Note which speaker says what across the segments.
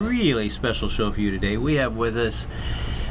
Speaker 1: Really special show for you today. We have with us,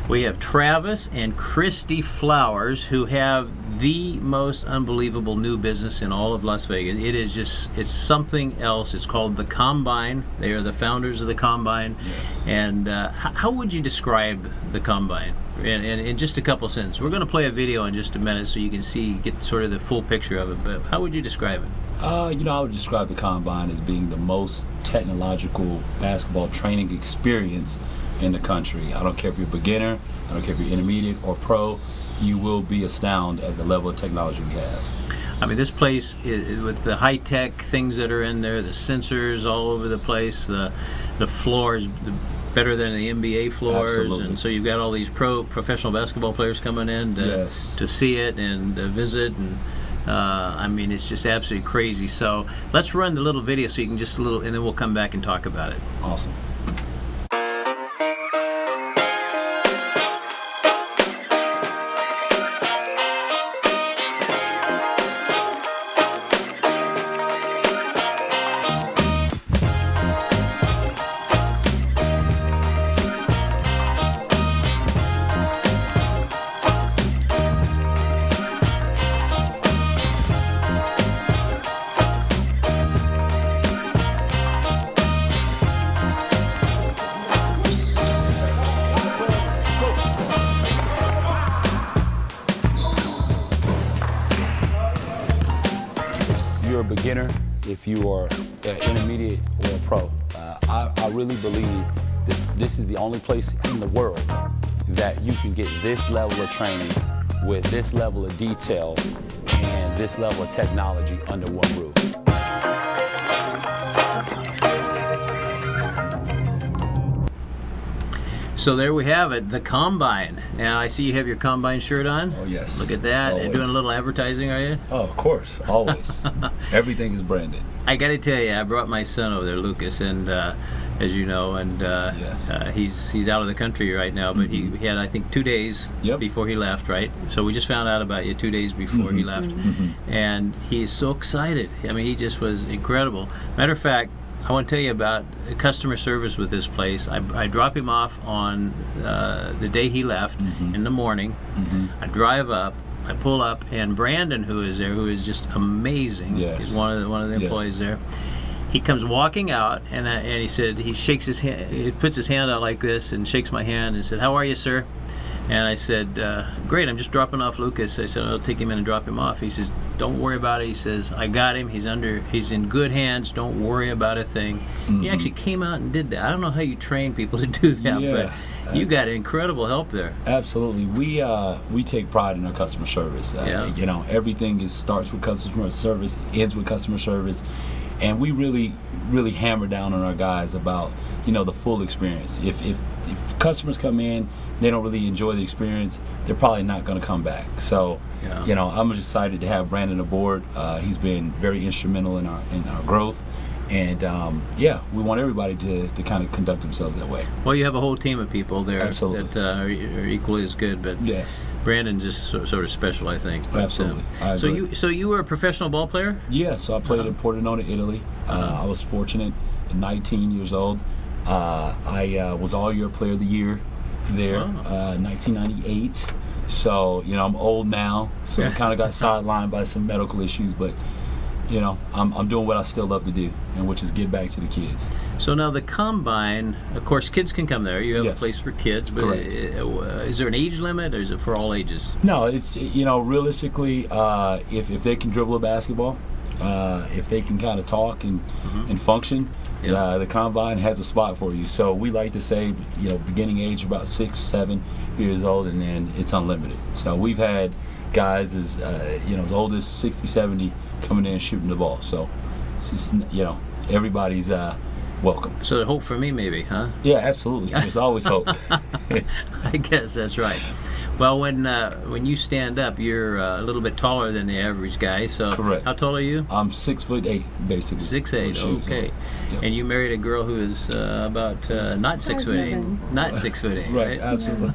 Speaker 1: we have Travis and Christy Flowers, who have the most unbelievable new business in all of Las Vegas. It is just, it's something else. It's called The Combine. They are the founders of The Combine.
Speaker 2: Yes.
Speaker 1: And how would you describe The Combine? And in just a couple sentences. We're going to play a video in just a minute so you can see, get sort of the full picture of it. But how would you describe it?
Speaker 2: I would describe the Combine as being the most technological basketball training experience in the country. I don't care if you're a beginner, I don't care if you're intermediate or pro, you will be astounded at the level of technology we have.
Speaker 1: I mean, this place, with the high-tech things that are in there, the sensors all over the place, the floor is better than the NBA floors.
Speaker 2: Absolutely.
Speaker 1: And so you've got all these professional basketball players coming in to see it and visit, and I mean, it's just absolutely crazy. So let's run the little video so you can just and then we'll come back and talk about it.
Speaker 2: Awesome. If you're a beginner, if you are intermediate or a pro, I really believe that this is the only place in the world that you can get this level of training with this level of detail and this level of technology under one roof.
Speaker 1: So there we have it, The Combine. Now I see you have your Combine shirt on.
Speaker 2: Oh yes.
Speaker 1: Look at that.
Speaker 2: Always.
Speaker 1: And doing a little advertising, are you?
Speaker 2: Oh, of course, always. Everything is branded.
Speaker 1: I got to tell you, I brought my son over there, Lucas, and as you know, and
Speaker 2: Yes.
Speaker 1: he's out of the country right now, but he had, I think, 2 days
Speaker 2: Yep.
Speaker 1: before he left, right? So we just found out about you 2 days before he left, and he is so excited. I mean, he just was incredible. Matter of fact, I want to tell you about customer service with this place. I drop him off on the day he left in the morning. I drive up, I pull up, and Brandon, who is there, who is just amazing,
Speaker 2: Yes.
Speaker 1: is one of the employees there. He comes walking out, and he said, he shakes his hand, he puts his hand out like this and shakes my hand and said, "How are you, sir?" And I said, "Great, I'm just dropping off Lucas." I said, "I'll take him in and drop him off." He says, "Don't worry about it." He says, "I got him. He's in good hands. Don't worry about a thing." He actually came out and did that. I don't know how you train people to do that, but you got incredible help there.
Speaker 2: Absolutely. We take pride in our customer service. Everything starts with customer service, ends with customer service, and we really hammer down on our guys about the full experience. If customers come in, they don't really enjoy the experience, they're probably not going to come back. So I'm just excited to have Brandon aboard. He's been very instrumental in our growth. And we want everybody to kind of conduct themselves that way.
Speaker 1: Well, you have a whole team of people there
Speaker 2: Absolutely.
Speaker 1: that are equally as good, but
Speaker 2: Yes.
Speaker 1: Brandon's just sort of special, I think. But,
Speaker 2: Absolutely. I agree.
Speaker 1: So you were a professional ball player?
Speaker 2: Yeah, so I played in Pordenone, Italy. I was fortunate at 19 years old. I was All-Year Player of the Year there, 1998. So, I'm old now, so I kind of got sidelined by some medical issues, but I'm doing what I still love to do, and which is give back to the kids.
Speaker 1: So now the Combine, of course, kids can come there. You have
Speaker 2: Yes.
Speaker 1: a place for kids, but
Speaker 2: Correct.
Speaker 1: Is there an age limit, or is it for all ages?
Speaker 2: No, it's realistically, if they can dribble a basketball, if they can kind of talk and function, the Combine has a spot for you. So we like to say, beginning age about 6, 7 years old, and then it's unlimited. So we've had guys as old as 60, 70 coming in and shooting the ball. So it's just, everybody's welcome.
Speaker 1: So the hope for me, maybe, huh?
Speaker 2: Yeah, absolutely. There's always hope.
Speaker 1: I guess that's right. Well, when you stand up, you're a little bit taller than the average guy. So
Speaker 2: Correct.
Speaker 1: How tall are you?
Speaker 2: I'm 6'8", basically.
Speaker 1: 6'8",
Speaker 2: with shoes
Speaker 1: okay.
Speaker 2: on. Yep.
Speaker 1: And you married a girl who is about not 6'8", not 6'8",
Speaker 2: Right, absolutely.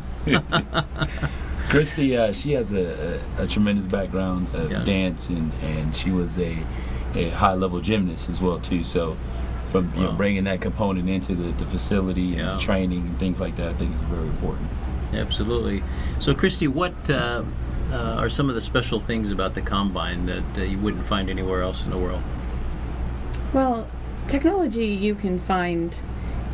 Speaker 2: Christy, she has a tremendous background of dance, and she was a high-level gymnast as well too. So from
Speaker 1: Wow.
Speaker 2: bringing that component into the facility
Speaker 1: Yeah.
Speaker 2: and training and things like that. I think is very important.
Speaker 1: Absolutely. So, Christy, what are some of the special things about the Combine that you wouldn't find anywhere else in the world?
Speaker 3: Well, technology you can find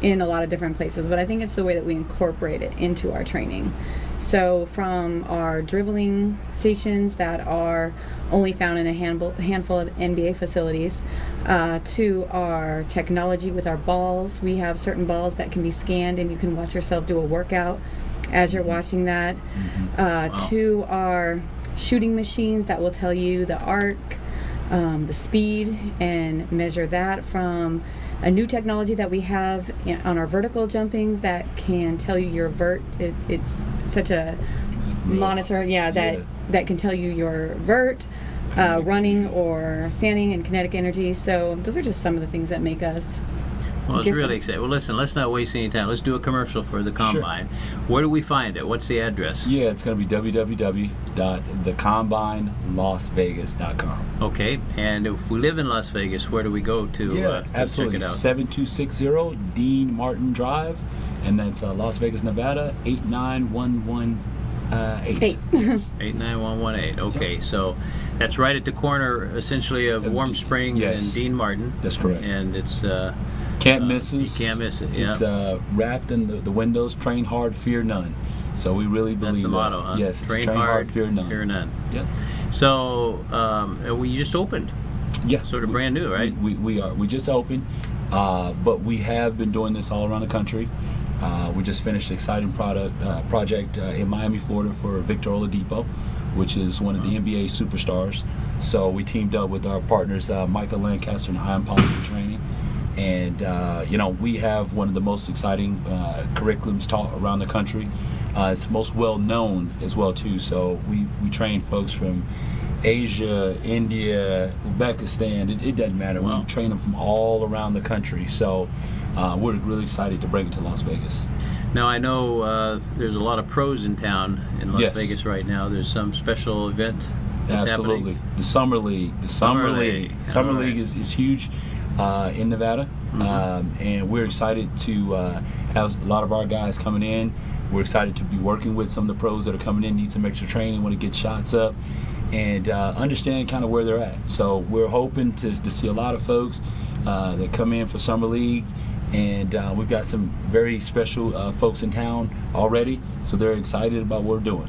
Speaker 3: in a lot of different places, but I think it's the way that we incorporate it into our training. So from our dribbling stations that are only found in a handful of NBA facilities, to our technology with our balls. We have certain balls that can be scanned and you can watch yourself do a workout as you're watching that.
Speaker 1: Wow.
Speaker 3: To our shooting machines that will tell you the arc, the speed, and measure that. From a new technology that we have on our vertical jumpings that can tell you your vert. It's such a monitor, that can tell you your vert, running or standing, and kinetic energy. So those are just some of the things that make us
Speaker 1: Well, it's
Speaker 3: different.
Speaker 1: really exciting. Well, listen, let's not waste any time. Let's do a commercial for the Combine. Where do we find it? What's the address?
Speaker 2: Yeah, it's going to be www.thecombinelasvegas.com.
Speaker 1: Okay, and if we live in Las Vegas, where do we go to
Speaker 2: Absolutely.
Speaker 1: check it out?
Speaker 2: 7260 Dean Martin Drive, and that's Las Vegas, Nevada, 89118. Yes.
Speaker 1: 89118. Okay, so that's right at the corner, essentially, of Warm Springs
Speaker 2: Yes.
Speaker 1: and Dean Martin.
Speaker 2: That's correct.
Speaker 1: And it's
Speaker 2: Can't miss
Speaker 1: you
Speaker 2: us.
Speaker 1: can't miss it. Yeah,
Speaker 2: It's wrapped in the windows, train hard, fear none. So we really believe
Speaker 1: that's the
Speaker 2: that.
Speaker 1: motto, huh?
Speaker 2: Yes, it's
Speaker 1: train hard,
Speaker 2: fear none.
Speaker 1: Fear none.
Speaker 2: Yeah.
Speaker 1: So we just opened,
Speaker 2: Yeah.
Speaker 1: sort of brand new, right?
Speaker 2: We are. We just opened, but we have been doing this all around the country. We just finished an exciting project in Miami, Florida for Victor Oladipo, which is one of the NBA superstars. So we teamed up with our partners, Michael Lancaster and High Impossible Training. And, we have one of the most exciting curriculums taught around the country. It's most well known as well, too. So we train folks from Asia, India, Uzbekistan. It doesn't matter.
Speaker 1: Wow.
Speaker 2: We train them from all around the country. So we're really excited to bring it to Las Vegas.
Speaker 1: Now I know there's a lot of pros in town in Las
Speaker 2: Yes.
Speaker 1: Vegas right now. There's some special event that's
Speaker 2: Absolutely.
Speaker 1: happening.
Speaker 2: The Summer League.
Speaker 1: Summer League.
Speaker 2: Summer
Speaker 1: All right.
Speaker 2: League is huge in Nevada. And we're excited to have a lot of our guys coming in. We're excited to be working with some of the pros that are coming in, need some extra training, want to get shots up, and understand kind of where they're at. So we're hoping to see a lot of folks that come in for Summer League. And we've got some very special folks in town already, so they're excited about what we're doing.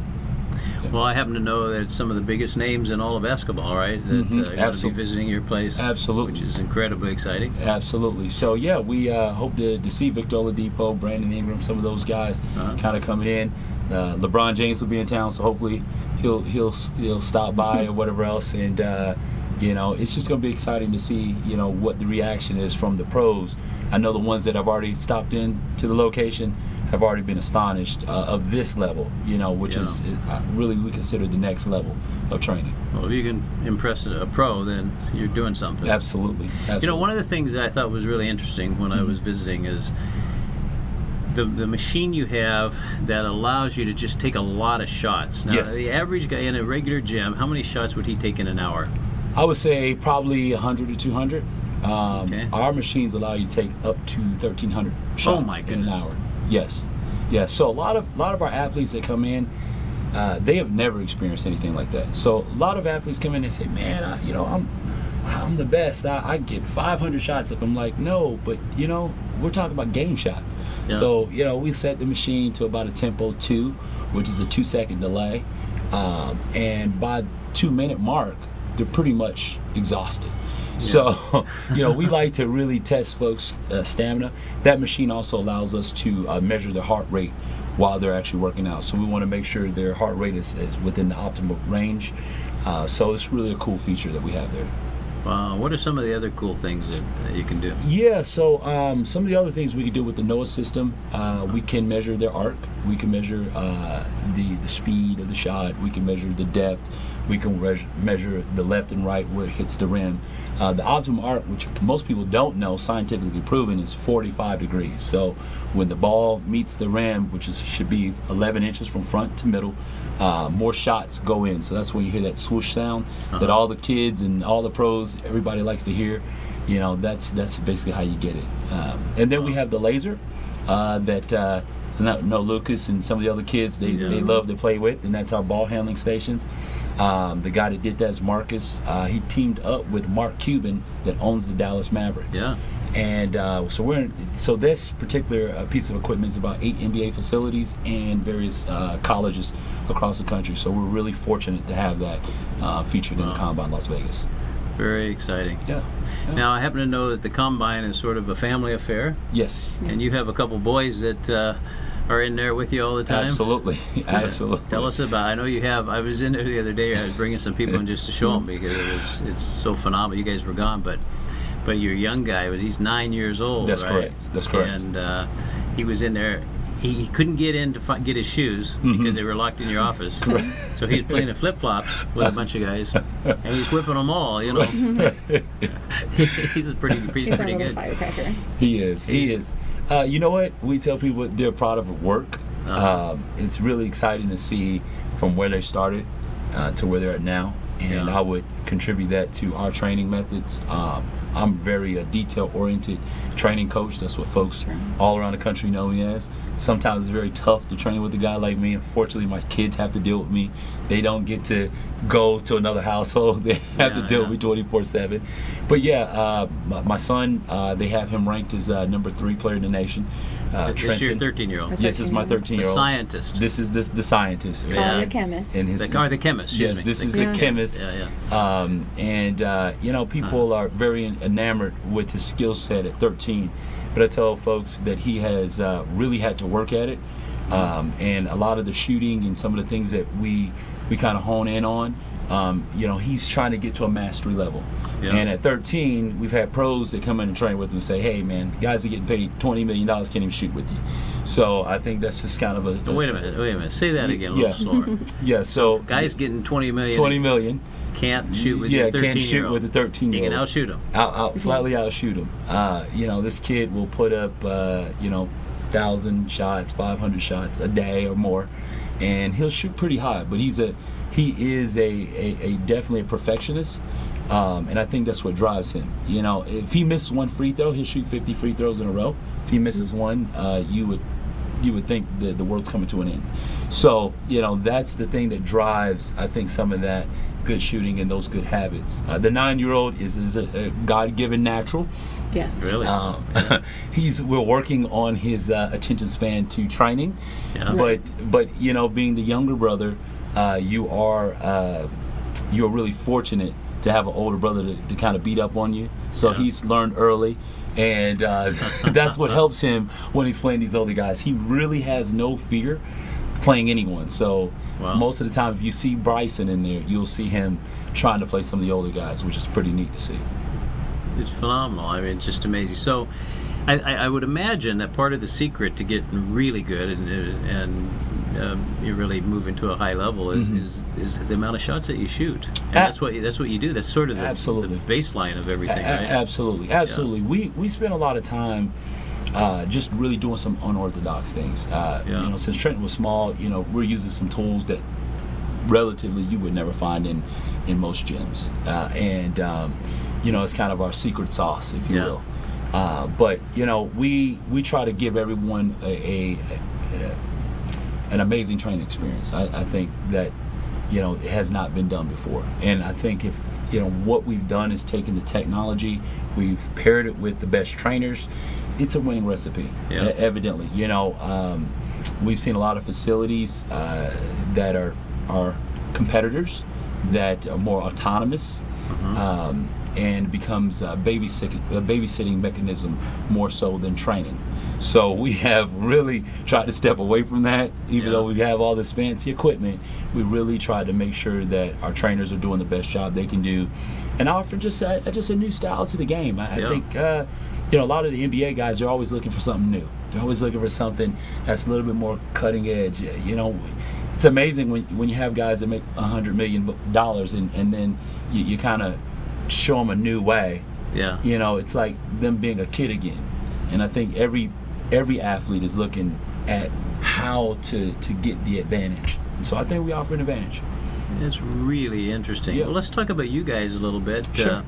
Speaker 1: Well, I happen to know that it's some of the biggest names in all of basketball, right? That
Speaker 2: Mhm.
Speaker 1: are going to be
Speaker 2: Absolutely.
Speaker 1: visiting your place.
Speaker 2: Absolutely.
Speaker 1: Which is incredibly exciting.
Speaker 2: Absolutely. So yeah, we hope to see Victor Oladipo, Brandon Ingram, some of those guys kind of coming in. LeBron James will be in town, so hopefully he'll stop by or whatever else. And it's just going to be exciting to see what the reaction is from the pros. I know the ones that have already stopped in to the location have already been astonished of this level, which is really we consider the next level of training.
Speaker 1: Well, if you can impress a pro, then you're doing something.
Speaker 2: Absolutely.
Speaker 1: One of the things that I thought was really interesting when I was visiting is the machine you have that allows you to just take a lot of shots. Now,
Speaker 2: Yes.
Speaker 1: the average guy in a regular gym, how many shots would he take in an hour?
Speaker 2: I would say probably 100 to 200.
Speaker 1: Okay.
Speaker 2: Our machines allow you to take up to 1,300 shots
Speaker 1: my
Speaker 2: in an
Speaker 1: goodness.
Speaker 2: hour. Yes. So a lot of our athletes that come in, they have never experienced anything like that. So a lot of athletes come in and say, "Man, I'm the best. I get 500 shots up." I'm like, "No, but we're talking about game shots."
Speaker 1: Yeah.
Speaker 2: So we set the machine to about a tempo 2, which is a 2-second delay, and by 2-minute mark, they're pretty much exhausted. So, we like to really test folks' stamina. That machine also allows us to measure their heart rate while they're actually working out. So we want to make sure their heart rate is within the optimal range. So it's really a cool feature that we have there.
Speaker 1: What are some of the other cool things that you can do?
Speaker 2: Yeah, so some of the other things we can do with the NOAA system, we can measure their arc, we can measure the speed of the shot, we can measure the depth, we can measure the left and right where it hits the rim. The optimum arc, which most people don't know, scientifically proven, is 45 degrees. So when the ball meets the rim, which should be 11 inches from front to middle, more shots go in. So that's when you hear that swoosh sound that all the kids and all the pros, everybody likes to hear. You know, that's basically how you get it. And then we have the laser that Lucas and some of the other kids they love to play with, and that's our ball handling stations. The guy that did that is Marcus. He teamed up with Mark Cuban that owns the Dallas Mavericks.
Speaker 1: Yeah.
Speaker 2: And so this particular piece of equipment is about 8 NBA facilities and various colleges across the country. So we're really fortunate to have that featured in the Combine Las Vegas.
Speaker 1: Very exciting.
Speaker 2: Yeah.
Speaker 1: Now, I happen to know that the Combine is sort of a family affair,
Speaker 2: Yes.
Speaker 1: and you have a couple boys that are in there with you all the time.
Speaker 2: Absolutely. Absolutely.
Speaker 1: Tell us about. I know you have. I was in there the other day. I was bringing some people in just to show them because it's so phenomenal. You guys were gone, but your young guy he's 9 years old.
Speaker 2: That's
Speaker 1: right?
Speaker 2: correct. That's correct.
Speaker 1: And he was in there. He couldn't get in to get his shoes because they were locked in your office. So he was playing in flip-flops with a bunch of guys, and he's whipping them all. You know, he's pretty
Speaker 3: He's a little
Speaker 1: good.
Speaker 3: firecracker.
Speaker 2: He is. He is. You know what? We tell people they're proud of work. It's really exciting to see from where they started to where they're at now. And I would contribute that to our training methods. I'm very detail-oriented training coach. That's what folks all around the country know me as. Sometimes it's very tough to train with a guy like me. Unfortunately, my kids have to deal with me. They don't get to go to another household. They have to deal with me 24/7. But yeah, my son, they have him ranked as number 3 player in the nation.
Speaker 1: This is your
Speaker 2: Trenton.
Speaker 1: 13-year-old.
Speaker 2: Yes, this is my 13-year-old.
Speaker 1: The scientist.
Speaker 2: This is the scientist.
Speaker 3: Call the chemist.
Speaker 2: And his,
Speaker 1: the chemist. Excuse
Speaker 2: yes,
Speaker 1: me.
Speaker 2: this is the chemist.
Speaker 1: Yeah.
Speaker 2: You know, people are very enamored with his skill set at 13. But I tell folks that he has really had to work at it. And a lot of the shooting and some of the things that we kind of hone in on, you know, he's trying to get to a mastery level. Yeah. And at 13, we've had pros that come in and train with him and say, hey, man, guys are getting paid $20 million can't even shoot with you. So I think that's just kind of a...
Speaker 1: Wait a minute. Say that again a little slower.
Speaker 2: Yeah, so...
Speaker 1: Guys getting $20
Speaker 2: million.
Speaker 1: Can't shoot with a 13-year-old.
Speaker 2: Can't shoot with a 13-year-old.
Speaker 1: You can outshoot him.
Speaker 2: Flatly outshoot him. You know, this kid will put up, 1,000 shots, 500 shots a day or more, and he'll shoot pretty high. But he is definitely a perfectionist, and I think that's what drives him. You know, if he misses one free throw, he'll shoot 50 free throws in a row. If he misses one, you would think that the world's coming to an end. So, you know, that's the thing that drives, I think, some of that good shooting and those good habits. The 9-year-old is a God-given natural.
Speaker 3: Yes.
Speaker 1: Really?
Speaker 2: We're working on his attention span to training.
Speaker 1: Yeah.
Speaker 2: But you know, being the younger brother, you're really fortunate to have an older brother to kind of beat up on you. So he's learned early. And that's what helps him when he's playing these older guys. He really has no fear playing anyone. So most of the time, if you see Bryson in there, you'll see him trying to play some of the older guys, which is pretty neat to see.
Speaker 1: It's phenomenal. I mean, it's just amazing. So I would imagine that part of the secret to getting really good and you really move into a high level is the amount of shots that you shoot. And that's what you do. That's sort of the baseline of everything, right?
Speaker 2: Absolutely. Yeah. We spend a lot of time just really doing some unorthodox things. You know, since Trenton was small, you know, we're using some tools that relatively you would never find in most gyms. You know, it's kind of our secret sauce, if you will. But you know, we try to give everyone an amazing training experience. I think that, you know, it has not been done before. And I think if, you know, what we've done is taken the technology, we've paired it with the best trainers, it's a winning recipe, evidently. You know, we've seen a lot of facilities that are competitors that are more autonomous, and becomes a babysitting mechanism more so than training. So we have really tried to step away from that. Even though we have all this fancy equipment, we really try to make sure that our trainers are doing the best job they can do, and offer just a new style to the game. I think you know, a lot of the NBA guys are always looking for something new. They're always looking for something that's a little bit more cutting edge. You know, it's amazing when you have guys that make $100 million and then you kind of show them a new way. Yeah. You know, it's like them being a kid again. And I think every athlete is looking at how to get the advantage. So I think we offer an advantage.
Speaker 1: It's really interesting.
Speaker 2: Yeah.
Speaker 1: Well, let's talk about you guys a little bit.
Speaker 2: Sure.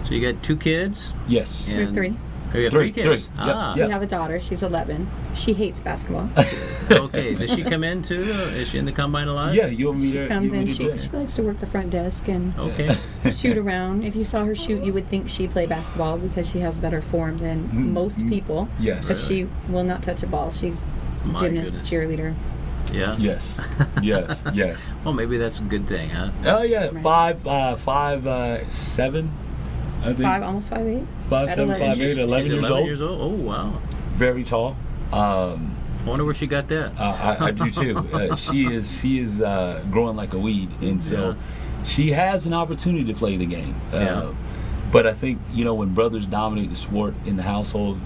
Speaker 1: So you got 2 kids?
Speaker 2: Yes.
Speaker 3: We have 3.
Speaker 1: Oh, you have 3 kids?
Speaker 2: Yep,
Speaker 1: Ah,
Speaker 2: yep.
Speaker 3: We have a daughter. She's 11. She hates basketball.
Speaker 1: okay. Does she come in too? Is she in the combine a lot?
Speaker 2: Yeah, you'll meet
Speaker 3: She
Speaker 2: her.
Speaker 3: comes
Speaker 2: you'll
Speaker 3: in.
Speaker 2: meet
Speaker 3: She
Speaker 2: her there.
Speaker 3: likes to work the front desk and
Speaker 1: Okay.
Speaker 3: shoot around. If you saw her shoot, you would think she played basketball because she has better form than most people.
Speaker 2: Yes.
Speaker 3: But she will not touch a ball. She's
Speaker 1: My
Speaker 3: gymnast,
Speaker 1: goodness.
Speaker 3: cheerleader.
Speaker 1: Yeah.
Speaker 2: Yes. Yes. Yes.
Speaker 1: Well, maybe that's a good thing, huh?
Speaker 2: Oh yeah,
Speaker 3: Right.
Speaker 2: 5'7", I think.
Speaker 3: Almost 5'8".
Speaker 2: 5'7",
Speaker 3: 11.
Speaker 2: 5'8",
Speaker 1: She's
Speaker 2: 11 years
Speaker 1: 11
Speaker 2: old.
Speaker 1: years old. Oh wow.
Speaker 2: Very tall.
Speaker 1: Wonder where she got that.
Speaker 2: I do too. She is growing like a weed, and so
Speaker 1: Yeah.
Speaker 2: she has an opportunity to play the game.
Speaker 1: Yeah.
Speaker 2: But I think when brothers dominate the sport in the household,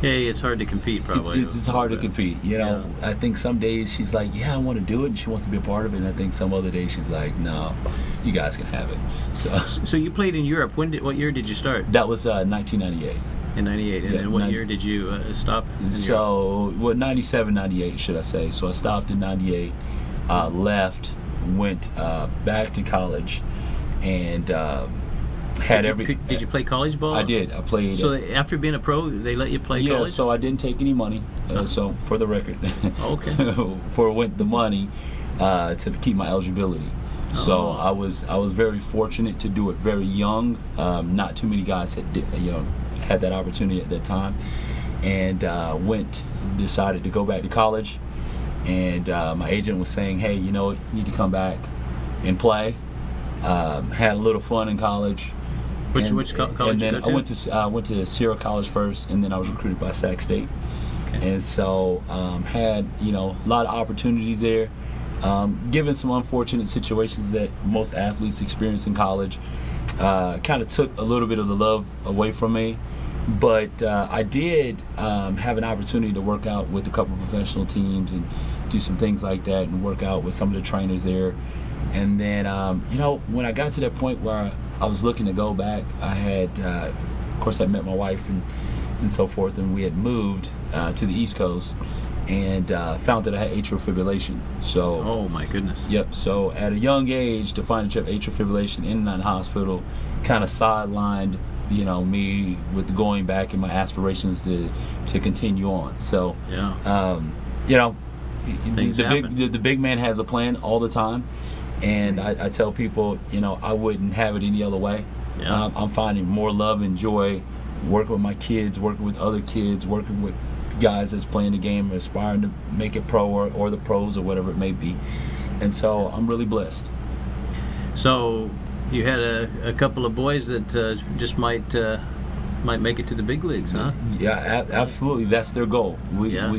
Speaker 1: Hey, it's hard to compete, probably.
Speaker 2: it's hard to compete.
Speaker 1: Yeah.
Speaker 2: I think some days she's like, yeah, I want to do it, and she wants to be a part of it. And I think some other days she's like, no, you guys can have it. So
Speaker 1: So you played in Europe. What year did you start?
Speaker 2: that was 1998.
Speaker 1: In '98. And
Speaker 2: Yeah,
Speaker 1: then what
Speaker 2: 90
Speaker 1: year did you stop? in Europe?
Speaker 2: So, 97, 98, should I say. So I stopped in 98, left, went back to college, and had
Speaker 1: Did you play college ball?
Speaker 2: I did. I played.
Speaker 1: So after being a pro, they let you play
Speaker 2: yeah,
Speaker 1: college?
Speaker 2: so I didn't take any money. So for the record,
Speaker 1: Okay.
Speaker 2: went the money to keep my eligibility. So
Speaker 1: Oh.
Speaker 2: I was very fortunate to do it very young. Not too many guys had that opportunity at that time, and decided to go back to college. And my agent was saying, hey, you need to come back and play. Had a little fun in college.
Speaker 1: Which
Speaker 2: And
Speaker 1: college
Speaker 2: then
Speaker 1: did you go to?
Speaker 2: I went to Sierra College first, and then I was recruited by Sac State.
Speaker 1: Okay.
Speaker 2: And so had a lot of opportunities there. Given some unfortunate situations that most athletes experience in college, kind of took a little bit of the love away from me. But I did have an opportunity to work out with a couple of professional teams and do some things like that, and work out with some of the trainers there. And then, when I got to that point where I was looking to go back, I had, of course, I met my wife and so forth, and we had moved to the East Coast, and found that I had atrial fibrillation. So,
Speaker 1: Oh my goodness.
Speaker 2: yep. So at a young age, to find that you have atrial fibrillation in and out of the hospital, kind of sidelined, me with going back and my aspirations to continue on. So,
Speaker 1: Yeah. Things happen.
Speaker 2: the big man has a plan all the time, and I tell people, I wouldn't have it any other way.
Speaker 1: Yeah.
Speaker 2: I'm finding more love and joy working with my kids, working with other kids, working with guys that's playing the game, aspiring to make it pro or the pros or whatever it may be. And so I'm really blessed.
Speaker 1: So you had a couple of boys that just might make it to the big leagues, huh?
Speaker 2: Yeah, absolutely. That's their goal.
Speaker 1: Yeah.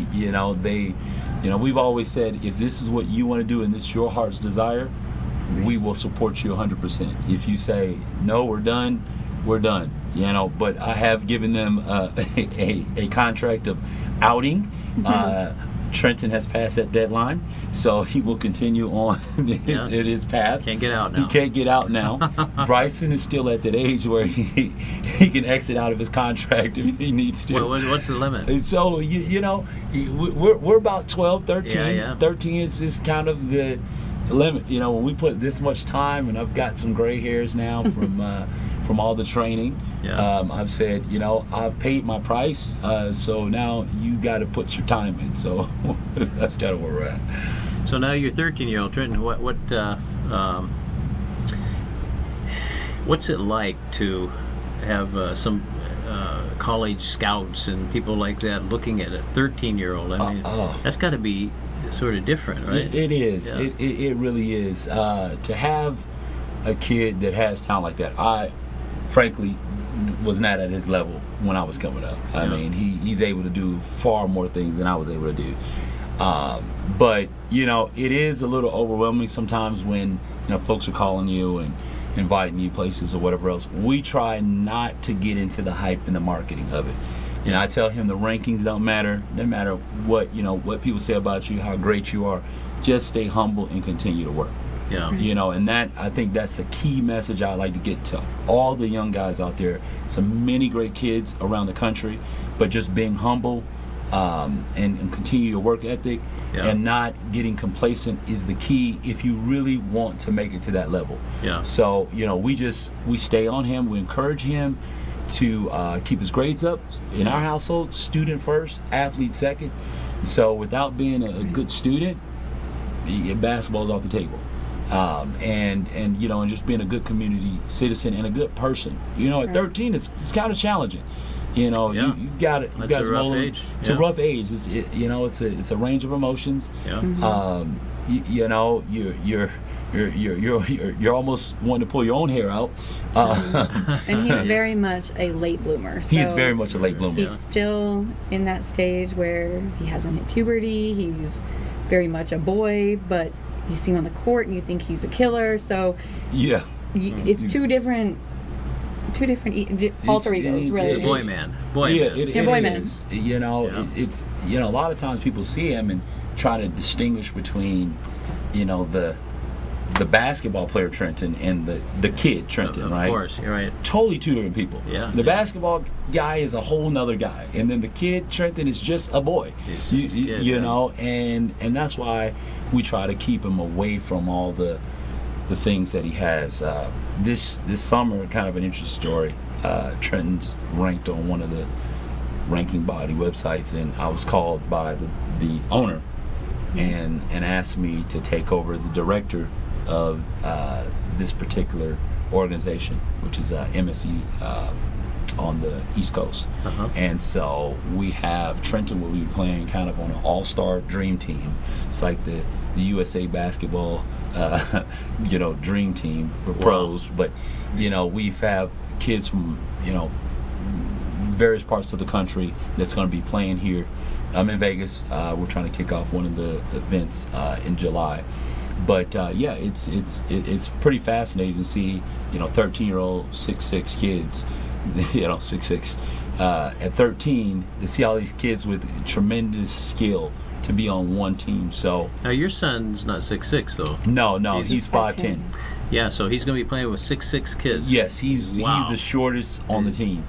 Speaker 2: We've always said, if this is what you want to do and this is your heart's desire, we will support you 100%. If you say, no, we're done, we're done. But I have given them a contract of outing. Trenton has passed that deadline, so he will continue on his path.
Speaker 1: Can't get out now.
Speaker 2: He can't get out now. Bryson is still at that age where he can exit out of his contract if he needs to.
Speaker 1: Well, what's the limit?
Speaker 2: And so we're about 12, 13.
Speaker 1: Yeah.
Speaker 2: 13 is kind of the limit. When we put this much time, and I've got some gray hairs now from all the training.
Speaker 1: Yeah.
Speaker 2: I've said, I've paid my price, so now you got to put your time in. So that's kind of where we're at.
Speaker 1: So now you're 13-year-old Trenton. What's it like to have some college scouts and people like that looking at a 13-year-old? I mean, that's got to be sort of different, right?
Speaker 2: It is.
Speaker 1: Yeah.
Speaker 2: It really is. To have a kid that has talent like that, I frankly was not at his level when I was coming up. I mean, he's able to do far more things than I was able to do. But it is a little overwhelming sometimes when folks are calling you and inviting you places or whatever else. We try not to get into the hype and the marketing of it. I tell him the rankings don't matter. No matter what what people say about you, how great you are, just stay humble and continue to work.
Speaker 1: Yeah.
Speaker 2: And that, I think that's the key message I like to get to all the young guys out there. So many great kids around the country, but just being humble, and continue your work ethic,
Speaker 1: Yeah.
Speaker 2: and not getting complacent is the key if you really want to make it to that level.
Speaker 1: Yeah.
Speaker 2: So, we stay on him. We encourage him to keep his grades up. In our household, student first, athlete second. So without being a good student, basketball's off the table. And just being a good community citizen and a good person. At 13, it's kind of challenging. You got it.
Speaker 1: That's a rough age.
Speaker 2: It's a rough age. It's a range of emotions.
Speaker 1: Yeah.
Speaker 2: You're almost wanting to pull your own hair out.
Speaker 3: And he's very much a late bloomer. So
Speaker 2: He's very much a late bloomer.
Speaker 3: he's still in that stage where he hasn't hit puberty. He's very much a boy, but you see him on the court and you think he's a killer. So
Speaker 2: Yeah.
Speaker 3: it's two different alter egos,
Speaker 2: he's
Speaker 3: really.
Speaker 1: He's a boy man. Boy
Speaker 2: Yeah,
Speaker 1: man.
Speaker 2: it
Speaker 3: boy man.
Speaker 2: is.
Speaker 1: Yeah.
Speaker 2: It's a lot of times people see him and try to distinguish between, the basketball player Trenton and the kid Trenton,
Speaker 1: Of
Speaker 2: right?
Speaker 1: course, you're right.
Speaker 2: Totally two different people.
Speaker 1: Yeah,
Speaker 2: The
Speaker 1: yeah.
Speaker 2: basketball guy is a whole nother guy, and then the kid Trenton is just a boy.
Speaker 1: He's just a kid, yeah.
Speaker 2: And that's why we try to keep him away from all the things that he has. This summer, kind of an interesting story. Trenton's ranked on one of the ranking body websites, and I was called by the owner and asked me to take over the director of this particular organization, which is MSE on the East Coast.
Speaker 1: Uh-huh.
Speaker 2: And so Trenton will be playing kind of on an all-star dream team. It's like the USA basketball dream team for pros. But we've have kids from various parts of the country that's going to be playing here. I'm in Vegas. We're trying to kick off one of the events in July. But it's pretty fascinating to see 13-year-old 6'6" kids, 6'6" at 13, to see all these kids with tremendous skill to be on one team. So
Speaker 1: Now your son's not 6'6" though.
Speaker 2: no,
Speaker 1: He's
Speaker 2: he's 5'10".
Speaker 1: Yeah, so he's going to be playing with 6'6" kids.
Speaker 2: Yes, he's
Speaker 1: Wow.
Speaker 2: the shortest on the team.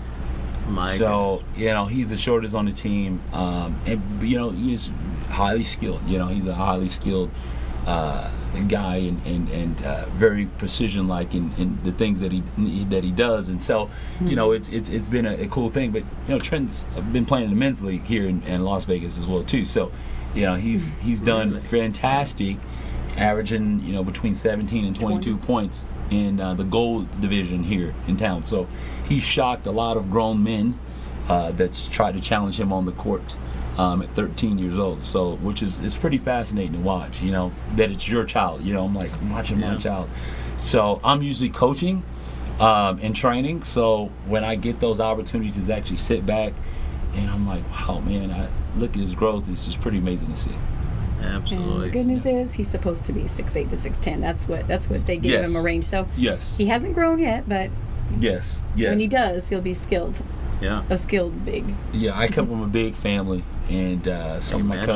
Speaker 1: My
Speaker 2: So he's the shortest on the team, and he's highly skilled. He's a highly skilled guy and very precision like in the things that he does. And so it's been a cool thing. But Trent's been playing in the men's league here in Las Vegas as well too. So he's done
Speaker 1: Really?
Speaker 2: fantastic, averaging between 17 and 22 points in the gold division here in town. So he shocked a lot of grown men that's tried to challenge him on the court at 13 years old. So which is pretty fascinating to watch, that it's your child. I'm watching my
Speaker 1: Yeah.
Speaker 2: child. So I'm usually coaching and training. So when I get those opportunities to actually sit back, and I'm like, wow, man, I look at his growth. It's just pretty amazing to see.
Speaker 1: Absolutely.
Speaker 3: And the good news is he's supposed to be 6'8" to 6'10". That's what they give
Speaker 2: Yes.
Speaker 3: him a range. So
Speaker 2: Yes.
Speaker 3: he hasn't grown yet, but
Speaker 2: Yes.
Speaker 3: when he does, he'll be skilled.
Speaker 1: Yeah.
Speaker 3: A skilled big.
Speaker 2: Yeah, I come from a big family, and some of my
Speaker 1: Imagine.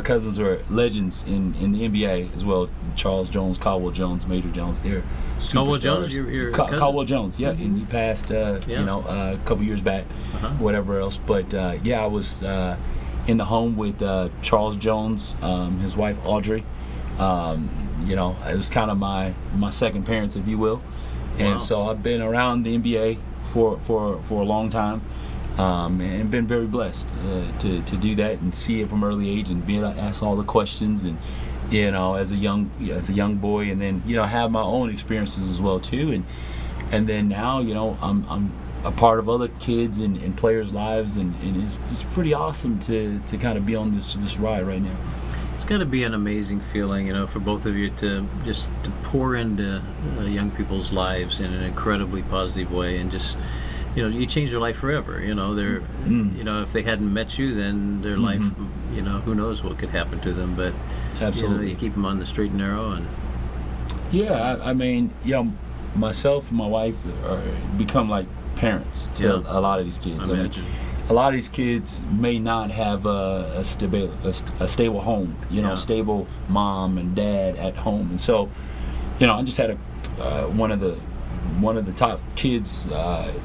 Speaker 2: cousins are legends in the NBA as well. Charles Jones, Caldwell Jones, Major Jones, they're superstars.
Speaker 1: Caldwell Jones, your cousin?
Speaker 2: Caldwell Jones, yeah, and he passed, a couple years back,
Speaker 1: Uh-huh.
Speaker 2: whatever else. But I was in the home with Charles Jones, his wife Audrey. It was kind of my second parents, if you will. And
Speaker 1: Wow.
Speaker 2: so I've been around the NBA for a long time, and been very blessed to do that and see it from early age and be able to ask all the questions and as a young boy, and then have my own experiences as well too, and then now I'm a part of other kids and players' lives, and it's just pretty awesome to kind of be on this ride right now.
Speaker 1: It's got to be an amazing feeling, for both of you to pour into young people's lives in an incredibly positive way, and just, you change their life forever. They're, if they hadn't met you, then their life, who knows what could happen to them. But
Speaker 2: Absolutely.
Speaker 1: you keep them on the straight and narrow, and
Speaker 2: Yeah, I mean, myself and my wife become like parents to a lot of these kids.
Speaker 1: I imagine.
Speaker 2: A lot of these kids may not have a stable home,
Speaker 1: Yeah.
Speaker 2: stable mom and dad at home, and so, I just had one of the top kids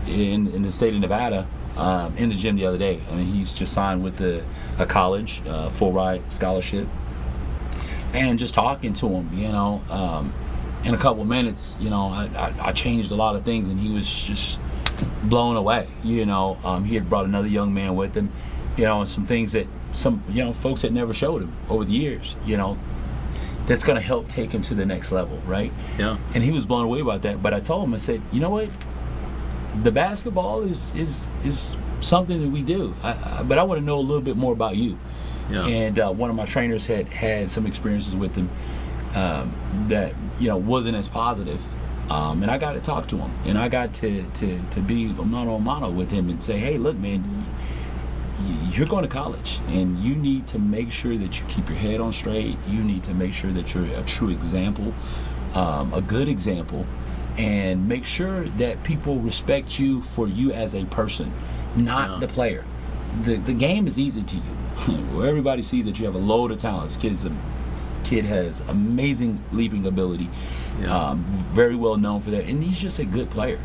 Speaker 2: in the state of Nevada in the gym the other day. I mean, he's just signed with a college, full ride scholarship, and just talking to him, in a couple of minutes, I changed a lot of things, and he was just blown away. He had brought another young man with him, and some things that some folks had never showed him over the years, that's going to help take him to the next level, right?
Speaker 1: Yeah.
Speaker 2: And he was blown away about that. But I told him, I said, you know what? The basketball is something that we do, but I want to know a little bit more about you.
Speaker 1: Yeah.
Speaker 2: And one of my trainers had some experiences with him that wasn't as positive, and I got to talk to him, and I got to be mano a mano with him and say, hey, look, man, you're going to college, and you need to make sure that you keep your head on straight. You need to make sure that you're a true example, a good example, and make sure that people respect you for you as a person, not the player. The game is easy to you. Where everybody sees that you have a load of talents. Kid has amazing leaping ability, very well known for that, and he's just a good player.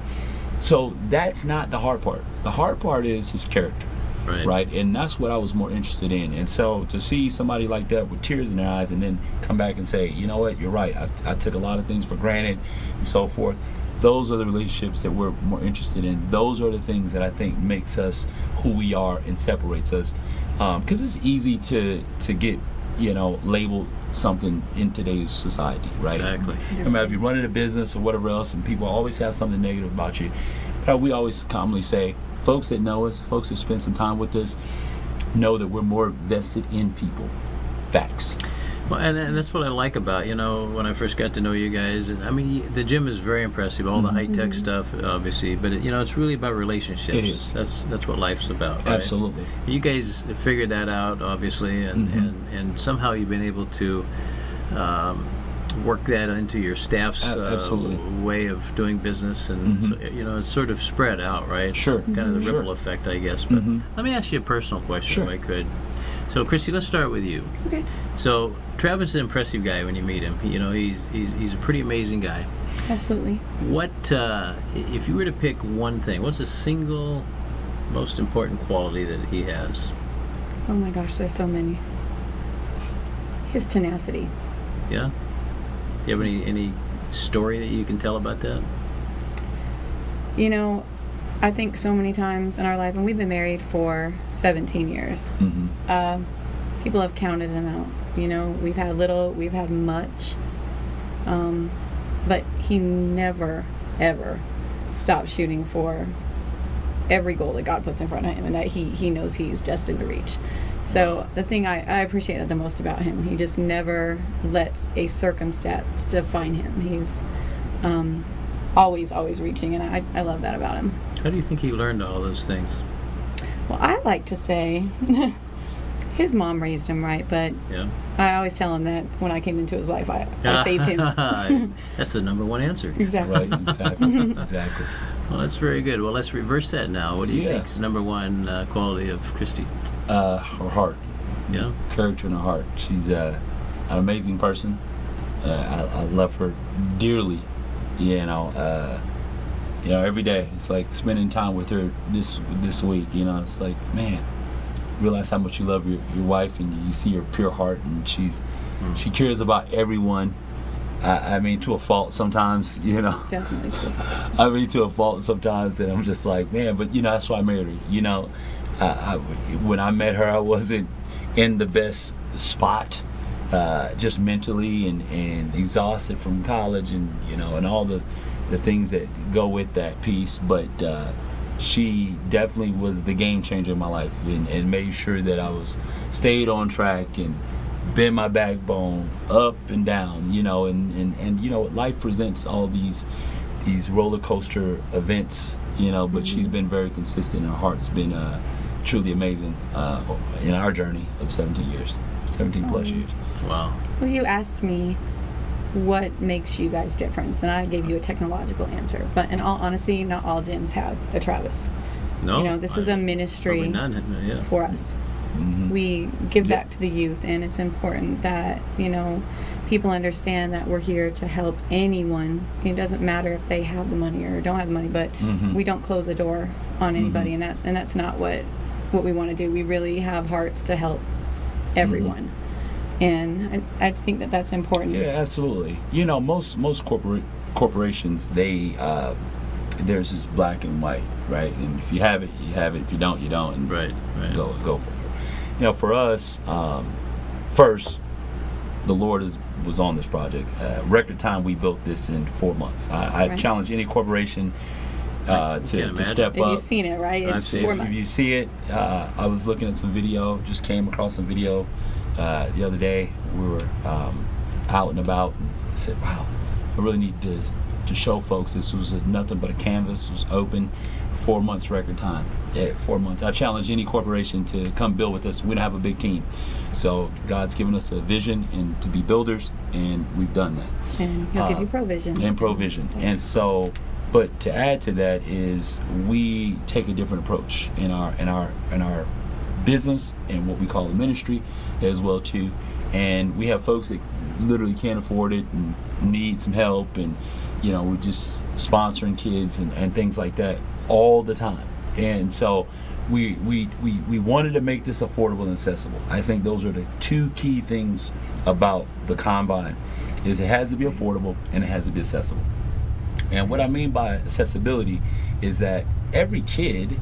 Speaker 2: So that's not the hard part. The hard part is his character. Right, and that's what I was more interested in. And so to see somebody like that with tears in their eyes and then come back and say, you know what, you're right, I took a lot of things for granted and so forth, those are the relationships that we're more interested in. Those are the things that I think makes us who we are and separates us, because it's easy to get labeled something in today's society, right?
Speaker 1: Exactly.
Speaker 2: No matter if you're running a business or whatever else, and people always have something negative about you. But we always commonly say, folks that know us, folks that spend some time with us, know that we're more vested in people. Facts.
Speaker 1: Well, and that's what I like about, when I first got to know you guys. And I mean, the gym is very impressive, all the high-tech stuff, obviously. But, it's really about relationships.
Speaker 2: It is.
Speaker 1: That's what life's about, right?
Speaker 2: Absolutely.
Speaker 1: You guys figured that out, obviously, and somehow you've been able to work that into your staff's
Speaker 2: absolutely.
Speaker 1: Way of doing business. And, so, it's sort of spread out, right?
Speaker 2: Sure.
Speaker 1: Kind of the ripple effect, I guess. But let me ask you a personal question, if I could. So, Christy, let's start with you.
Speaker 3: Okay.
Speaker 1: So, Travis is an impressive guy when you meet him. He's a pretty amazing guy.
Speaker 3: Absolutely.
Speaker 1: What, if you were to pick one thing, what's the single most important quality that he has?
Speaker 3: Oh my gosh, there's so many. His tenacity.
Speaker 1: Yeah? Do you have any story that you can tell about that?
Speaker 3: I think so many times in our life, and we've been married for 17 years, people have counted him out. We've had little, we've had much, but he never, ever stopped shooting for every goal that God puts in front of him and that he knows he's destined to reach. So the thing I appreciate that the most about him, he just never lets a circumstance define him. He's always reaching, and I love that about him.
Speaker 1: How do you think he learned all those things?
Speaker 3: Well, I like to say his mom raised him right, but I always tell him that when I came into his life, I saved him.
Speaker 1: That's the number one answer.
Speaker 3: Exactly.
Speaker 2: Right, exactly.
Speaker 1: Well, that's very good. Well, let's reverse that now. What do you think is the number one quality of Christy?
Speaker 2: Her heart.
Speaker 1: Yeah.
Speaker 2: Character and her heart. She's an amazing person. I love her dearly. Every day it's like spending time with her this week. It's like, man, realize how much you love your wife, and you see her pure heart, and she cares about everyone. I mean, to a fault sometimes,
Speaker 3: Definitely to a fault.
Speaker 2: I mean, to a fault sometimes, and I'm just like, man, but that's why I married her. When I met her, I wasn't in the best spot, just mentally and exhausted from college, and and all the things that go with that piece. But she definitely was the game changer in my life, and made sure that I stayed on track and bend my backbone up and down, and life presents all these roller coaster events, but she's been very consistent. Her heart's been truly amazing in our journey of 17 plus years.
Speaker 1: Wow.
Speaker 3: Well, you asked me what makes you guys different, and I gave you a technological answer. But in all honesty, not all gyms have a Travis.
Speaker 1: No.
Speaker 3: This is a ministry
Speaker 1: none,
Speaker 3: for us. we give
Speaker 2: Yep.
Speaker 3: back to the youth, and it's important that, you know, people understand that we're here to help anyone. It doesn't matter if they have the money or don't have the money, but we don't close the door on anybody, and that's not what we want to do. We really have hearts to help everyone, and I think that that's important.
Speaker 2: Yeah, absolutely. You know, most corporations, they there's this black and white, right? And if you have it, you have it. If you don't, you don't. And
Speaker 1: Right.
Speaker 2: go for it. You know, for us, first, the Lord was on this project. Record time, we built this in 4 months. I
Speaker 3: Right.
Speaker 2: challenge any corporation to
Speaker 1: imagine.
Speaker 2: step
Speaker 3: If
Speaker 2: up.
Speaker 3: you've seen it, right? It's
Speaker 2: If
Speaker 3: 4
Speaker 2: you
Speaker 3: months.
Speaker 2: see it, I was looking at some video, just came across some video the other day. We were out and about, and I said, wow, I really need to show folks this was nothing but a canvas. It was open, 4 months record time. Yeah, 4 months. I challenge any corporation to come build with us. We don't have a big team. So God's given us a vision and to be builders, and we've done that.
Speaker 3: And he'll give you provision.
Speaker 2: And provision.
Speaker 3: Yes.
Speaker 2: And so, but to add to that is we take a different approach in our business and what we call the ministry as well too. And we have folks that literally can't afford it and need some help, and you know, we're just sponsoring kids and things like that all the time. And so we wanted to make this affordable and accessible. I think those are the two key things about the Combine, is it has to be affordable and it has to be accessible. And what I mean by accessibility is that every kid,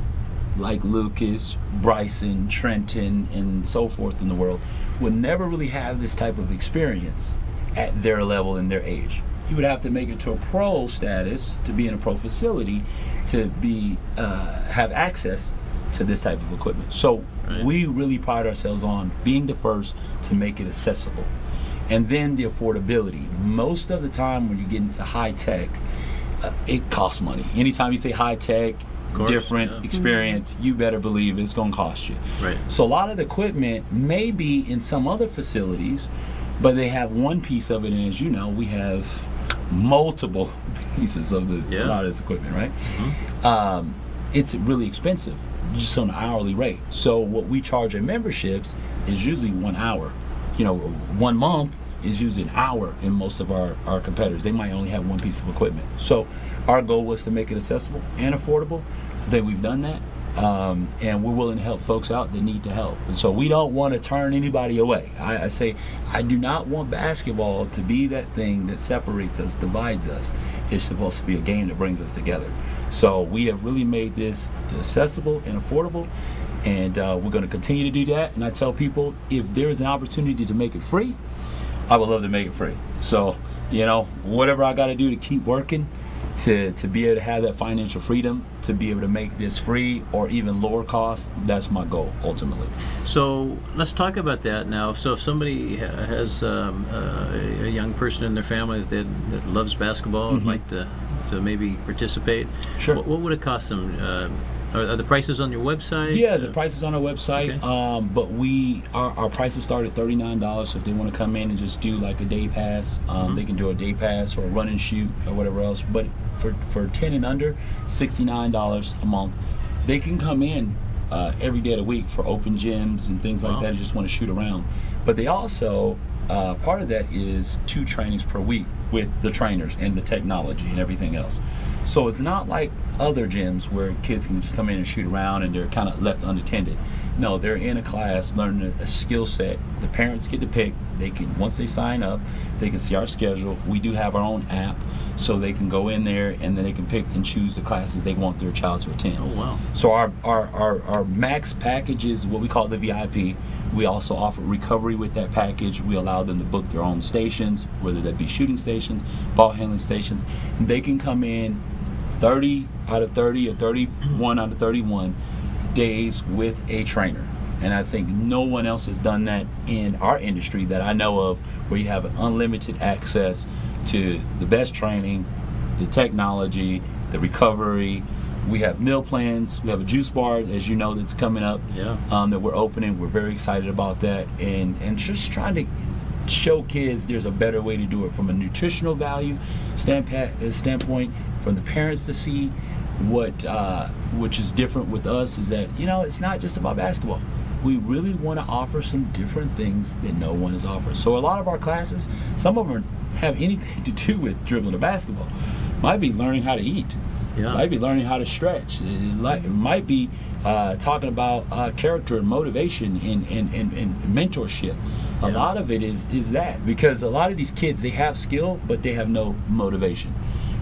Speaker 2: like Lucas, Bryson, Trenton, and so forth in the world, would never really have this type of experience at their level and their age. You would have to make it to a pro status to be in a pro facility to be have access to this type of equipment. So
Speaker 1: Right.
Speaker 2: we really pride ourselves on being the first to make it accessible. And then the affordability. Most of the time when you get into high tech, it costs money. Anytime you say high tech,
Speaker 1: course,
Speaker 2: different
Speaker 1: yeah.
Speaker 2: experience, you better believe it's going to cost you.
Speaker 1: Right.
Speaker 2: So a lot of the equipment may be in some other facilities, but they have one piece of it, and as you know, we have multiple pieces of a lot of this equipment, right? It's really expensive, just on an hourly rate. So what we charge at memberships is usually 1 hour. You know, 1 month is usually an hour in most of our competitors. They might only have one piece of equipment. So our goal was to make it accessible and affordable. I think we've done that. And we're willing to help folks out that need the help. And so we don't want to turn anybody away. I say, I do not want basketball to be that thing that separates us, divides us. It's supposed to be a game that brings us together. So we have really made this accessible and affordable, and we're going to continue to do that. And I tell people, if there is an opportunity to make it free, I would love to make it free. So, you know, whatever I got to do to keep working, to be able to have that financial freedom, to be able to make this free or even lower cost, that's my goal ultimately.
Speaker 1: So let's talk about that now. So if somebody has a young person in their family that loves basketball and like to maybe participate,
Speaker 2: Sure.
Speaker 1: what would it cost them? Are the prices on your website?
Speaker 2: Yeah, the price is on our website,
Speaker 1: Okay.
Speaker 2: but our prices start at $39. So if they want to come in and just do like a day pass, they can do a day pass or a run and shoot or whatever else. But for 10 and under, $69 a month. They can come in every day of the week for open gyms and things like
Speaker 1: Wow.
Speaker 2: that. They just want to shoot around. But they also, part of that is 2 trainings per week with the trainers and the technology and everything else. So it's not like other gyms where kids can just come in and shoot around and they're kind of left unattended. No, they're in a class learning a skill set. The parents get to pick. They can, once they sign up, they can see our schedule. We do have our own app, so they can go in there and then they can pick and choose the classes they want their child to attend.
Speaker 1: Oh, wow.
Speaker 2: So our max package is what we call the VIP. We also offer recovery with that package. We allow them to book their own stations, whether that be shooting stations, ball handling stations. They can come in 30 out of 30 or 31 out of 31 days with a trainer. And I think no one else has done that in our industry that I know of, where you have unlimited access to the best training, the technology, the recovery. We have meal plans. We have a juice bar, as you know, that's coming up that we're opening. We're very excited about that, and just trying to show kids there's a better way to do it from a nutritional value standpoint, from the parents to see what which is different with us is that, you know, it's not just about basketball. we really want to offer some different things that no one is offering. So a lot of our classes, some of them have anything to do with dribbling a basketball. Might be learning how to eat.
Speaker 1: Yeah.
Speaker 2: Might be learning how to stretch. It might be talking about character and motivation and mentorship. A lot of it is that, because a lot of these kids, they have skill, but they have no motivation,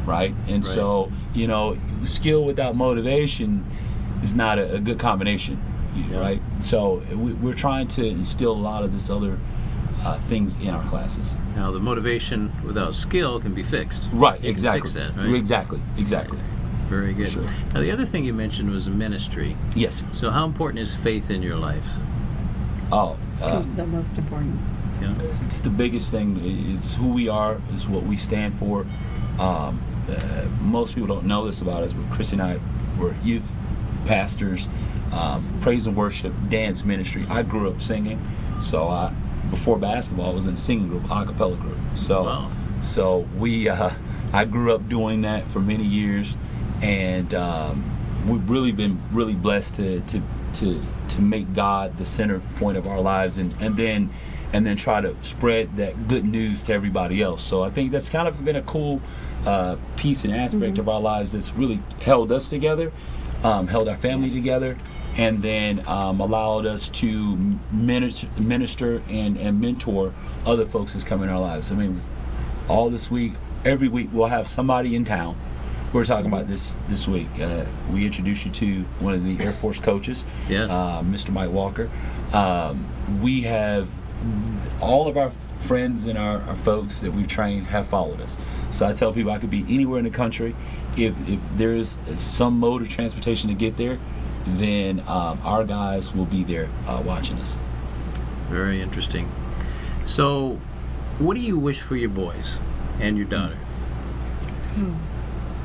Speaker 2: right? And so, you know, skill without motivation is not a good combination, right? So we're trying to instill a lot of this other things in our classes.
Speaker 1: Now, the motivation without skill can be fixed.
Speaker 2: Right,
Speaker 1: You
Speaker 2: exactly.
Speaker 1: Can fix that, right?
Speaker 2: Exactly.
Speaker 1: Very good.
Speaker 2: sure.
Speaker 1: Now, the other thing you mentioned was a ministry.
Speaker 2: Yes.
Speaker 1: So, how important is faith in your lives?
Speaker 2: Oh,
Speaker 3: The most important.
Speaker 1: Yeah.
Speaker 2: it's the biggest thing. It's who we are. It's what we stand for. Most people don't know this about us, but Chris and I were youth pastors, praise and worship, dance ministry. I grew up singing, so before basketball, I was in a singing group, a cappella group. So,
Speaker 1: Wow.
Speaker 2: so I grew up doing that for many years, and we've really been really blessed to make God the center point of our lives, and then try to spread that good news to everybody else. So I think that's kind of been a cool piece and aspect of our lives that's really held us together, held our family together, and then allowed us to minister and mentor other folks that's come in our lives. I mean, all this week, every week, we'll have somebody in town. We're talking about this week. We introduced you to one of the Air Force coaches,
Speaker 1: Yes.
Speaker 2: Mr. Mike Walker. We have all of our friends and our folks that we've trained have followed us. So I tell people I could be anywhere in the country. If there is some mode of transportation to get there, then our guys will be there watching us.
Speaker 1: Very interesting. So, what do you wish for your boys and your daughter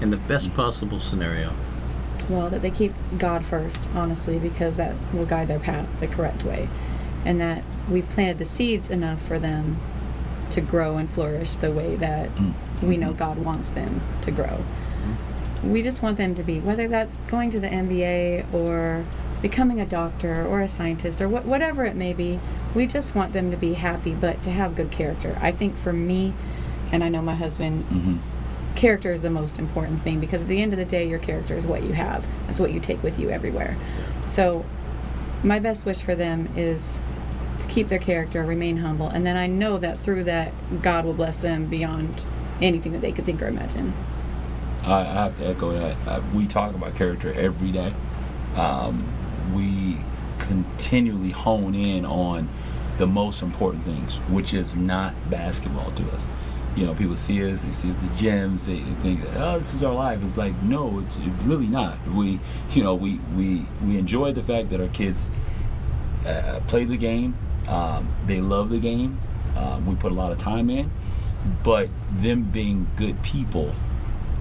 Speaker 1: in the best possible scenario?
Speaker 3: Well, that they keep God first, honestly, because that will guide their path the correct way. And that we've planted the seeds enough for them to grow and flourish the way that we know God wants them to grow. We just want them to be, whether that's going to the MBA or becoming a doctor or a scientist or whatever it may be, we just want them to be happy, but to have good character. I think for me, and I know my husband, character is the most important thing, because at the end of the day, your character is what you have. That's what you take with you everywhere. So my best wish for them is to keep their character, remain humble, and then I know that through that, God will bless them beyond anything that they could think or imagine.
Speaker 2: I have to echo that. We talk about character every day. We continually hone in on the most important things, which is not basketball to us. You know, people see us, they see us at the gyms, they think, oh, this is our life. It's like, no, it's really not. We enjoy the fact that our kids play the game. They love the game. We put a lot of time in, but them being good people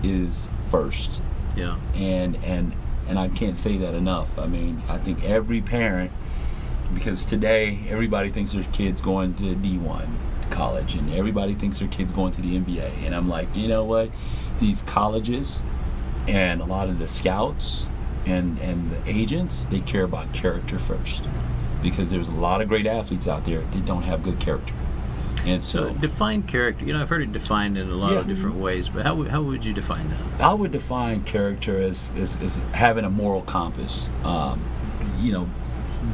Speaker 2: is first.
Speaker 1: Yeah.
Speaker 2: And I can't say that enough. I mean, I think every parent, because today everybody thinks their kid's going to D1 college, and everybody thinks their kid's going to the NBA. And I'm like, you know what? These colleges and a lot of the scouts and the agents, they care about character first, because there's a lot of great athletes out there that don't have good character. And
Speaker 1: So,
Speaker 2: so
Speaker 1: define character. You know, I've heard it defined in a lot of different ways, but how would you define that?
Speaker 2: I would define character as having a moral compass. You know,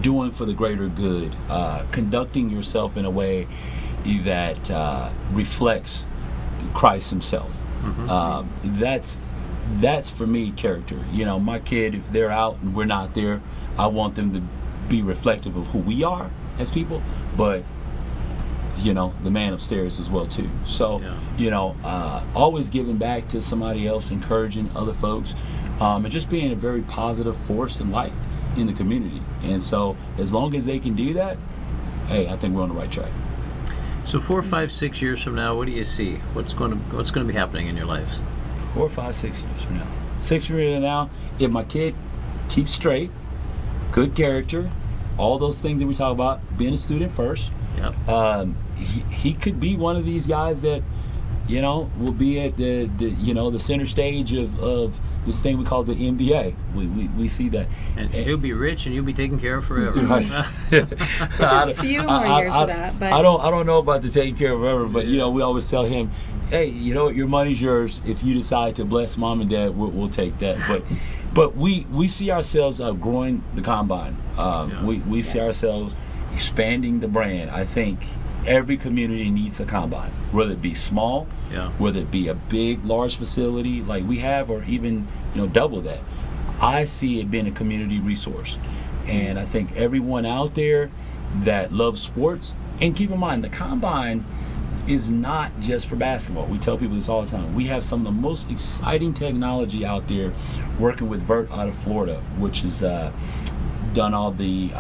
Speaker 2: doing for the greater good, conducting yourself in a way that reflects Christ Himself. That's for me character. You know, my kid, if they're out and we're not there, I want them to be reflective of who we are as people, but you know, the man upstairs as well too. So, you know, always giving back to somebody else, encouraging other folks, and just being a very positive force and light in the community. And so, as long as they can do that, hey, I think we're on the right track.
Speaker 1: So 4, 5, 6 years from now, what do you see? What's going to be happening in your lives?
Speaker 2: 4, 5, 6 years from now. 6 years from now, if my kid keeps straight, good character, all those things that we talk about, being a student first.
Speaker 1: Yep.
Speaker 2: He could be one of these guys that, we'll be at the center stage of this thing we call the NBA. We see that.
Speaker 1: And he'll be rich, and you'll be taken care of forever.
Speaker 2: Right.
Speaker 3: A few more years of that, but
Speaker 2: I don't know about the taking care of forever, but we always tell him, hey, your money's yours. If you decide to bless mom and dad, we'll take that. But we see ourselves growing the combine. We see ourselves expanding the brand. I think every community needs a combine, whether it be small, whether it be a big, large facility like we have, or even double that. I see it being a community resource, and I think everyone out there that loves sports, and keep in mind the combine is not just for basketball. We tell people this all the time. We have some of the most exciting technology out there, working with Vert out of Florida, which has done all the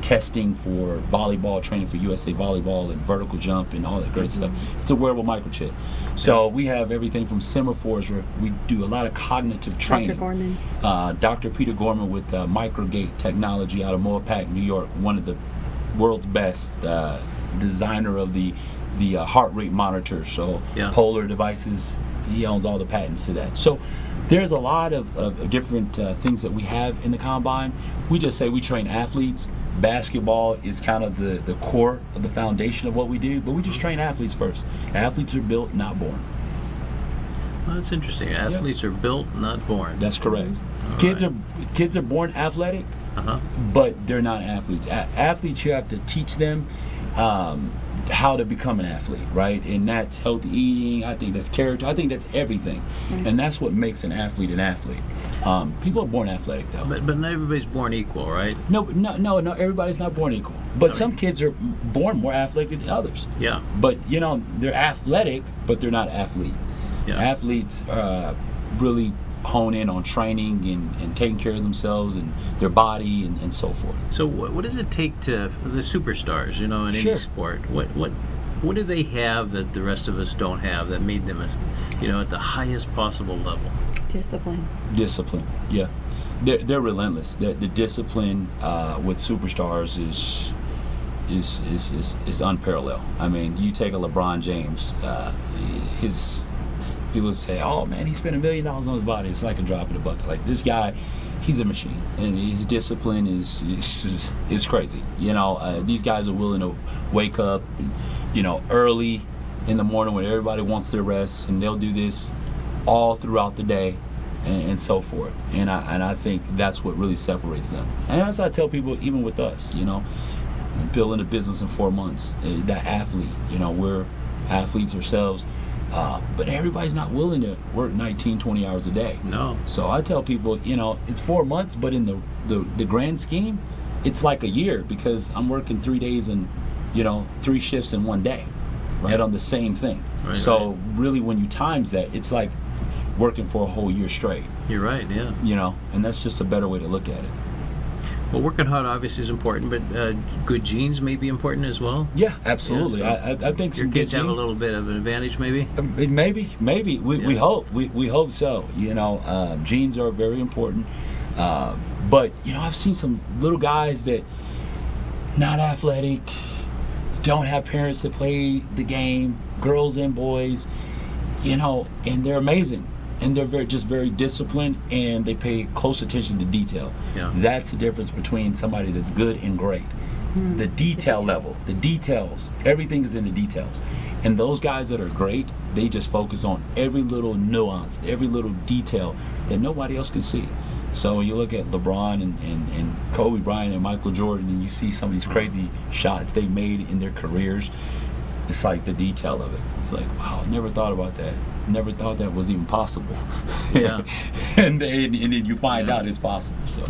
Speaker 2: testing for volleyball, training for USA Volleyball and vertical jump and all that great stuff. It's a wearable microchip. So we have everything from semaphores, where we do a lot of cognitive training.
Speaker 3: Dr. Gorman.
Speaker 2: Dr. Peter Gorman with Microgate Technology out of Moapac, New York, one of the world's best designer of the heart rate monitor. So Polar devices, he owns all the patents to that. So there's a lot of different things that we have in the combine. We just say we train athletes. Basketball is kind of the core of the foundation of what we do, but we just train athletes first. Athletes are built, not born.
Speaker 1: Well, that's interesting. Athletes are built, not born.
Speaker 2: That's correct. Kids are born athletic, but they're not athletes. Athletes, you have to teach them how to become an athlete, right? And that's healthy eating. I think that's character. I think that's everything, and that's what makes an athlete an athlete. People are born athletic, though.
Speaker 1: But not everybody's born equal, right?
Speaker 2: No. Everybody's not born equal. But some kids are born more athletic than others.
Speaker 1: Yeah.
Speaker 2: But they're athletic, but they're not athlete.
Speaker 1: Yeah.
Speaker 2: Athletes really hone in on training and taking care of themselves and their body and so forth.
Speaker 1: So what does it take to the superstars, in any sport? What do they have that the rest of us don't have that made them, at the highest possible level?
Speaker 3: Discipline,
Speaker 2: yeah. They're relentless. The discipline with superstars is unparalleled. I mean, you take a LeBron James, people say, oh man, he spent $1 million on his body. It's like a drop in the bucket. Like, this guy, he's a machine, and his discipline is crazy. These guys are willing to wake up, early in the morning when everybody wants their rest, and they'll do this all throughout the day, and so forth. And I think that's what really separates them. And as I tell people, even with us, building a business in 4 months, that athlete, we're athletes ourselves. But everybody's not willing to work 19, 20 hours a day.
Speaker 1: No. So
Speaker 2: I tell people, it's 4 months, but in the grand scheme, it's like a year, because I'm working 3 days and, 3 shifts in 1 day, right, on the same thing.
Speaker 1: Right,
Speaker 2: so really, when you times that, it's like working for a whole year straight.
Speaker 1: You're right, yeah.
Speaker 2: And that's just a better way to look at it.
Speaker 1: Well, working hard obviously is important, but good genes may be important as well.
Speaker 2: Yeah, absolutely.
Speaker 1: Yeah, so
Speaker 2: I think
Speaker 1: your kids have a little bit of an advantage, maybe.
Speaker 2: Maybe. We hope. We hope so. Genes are very important. But I've seen some little guys that not athletic, don't have parents that play the game, girls and boys, and they're amazing. And they're very disciplined, and they pay close attention to detail.
Speaker 1: Yeah.
Speaker 2: That's the difference between somebody that's good and great. The detail level, the details, everything is in the details. And those guys that are great, they just focus on every little nuance, every little detail that nobody else can see. So when you look at LeBron and Kobe Bryant and Michael Jordan, and you see some of these crazy shots they made in their careers, it's like the detail of it. It's like, wow, I never thought about that. Never thought that was even possible.
Speaker 1: Yeah.
Speaker 2: and then you find out it's possible. So.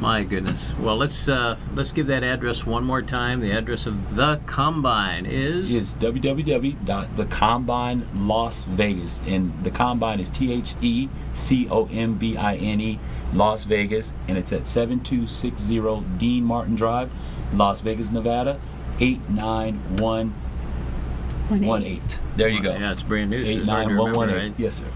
Speaker 1: My goodness. Well, let's give that address one more time. The address of the Combine is
Speaker 2: www.thecombine Las Vegas, and the Combine is TheCombine Las Vegas, and it's at 7260 Dean Martin Drive, Las Vegas, Nevada 89118. There you go.
Speaker 1: Yeah, it's brand new. So
Speaker 2: 89118.
Speaker 1: right?
Speaker 2: Yes, sir.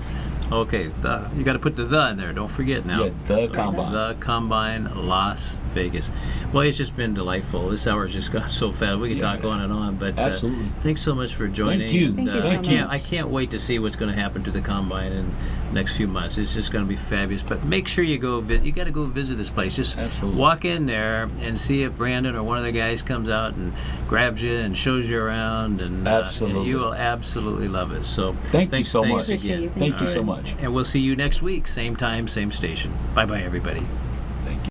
Speaker 1: Okay, you got to put the in there. Don't forget now.
Speaker 2: Yeah, the Combine.
Speaker 1: The Combine Las Vegas. Well, it's just been delightful. This hour's just gone so fast. We could
Speaker 2: Yeah.
Speaker 1: talk on and on, but
Speaker 2: Absolutely.
Speaker 1: thanks so much for joining.
Speaker 2: Thank you.
Speaker 1: And,
Speaker 3: Thank you so
Speaker 1: I
Speaker 3: much.
Speaker 1: can't wait to see what's going to happen to the combine in the next few months. It's just going to be fabulous. But make sure you go. You got to go visit this place. Just
Speaker 2: Absolutely.
Speaker 1: walk in there and see if Brandon or one of the guys comes out and grabs you and shows you around, and
Speaker 2: Absolutely.
Speaker 1: you will absolutely love it. So
Speaker 2: Thank you
Speaker 1: thanks,
Speaker 2: so
Speaker 1: thanks
Speaker 2: much.
Speaker 3: Appreciate
Speaker 1: again.
Speaker 3: you.
Speaker 2: Thank you so
Speaker 3: you.
Speaker 2: much.
Speaker 1: And we'll see you next week, same time, same station. Bye bye, everybody.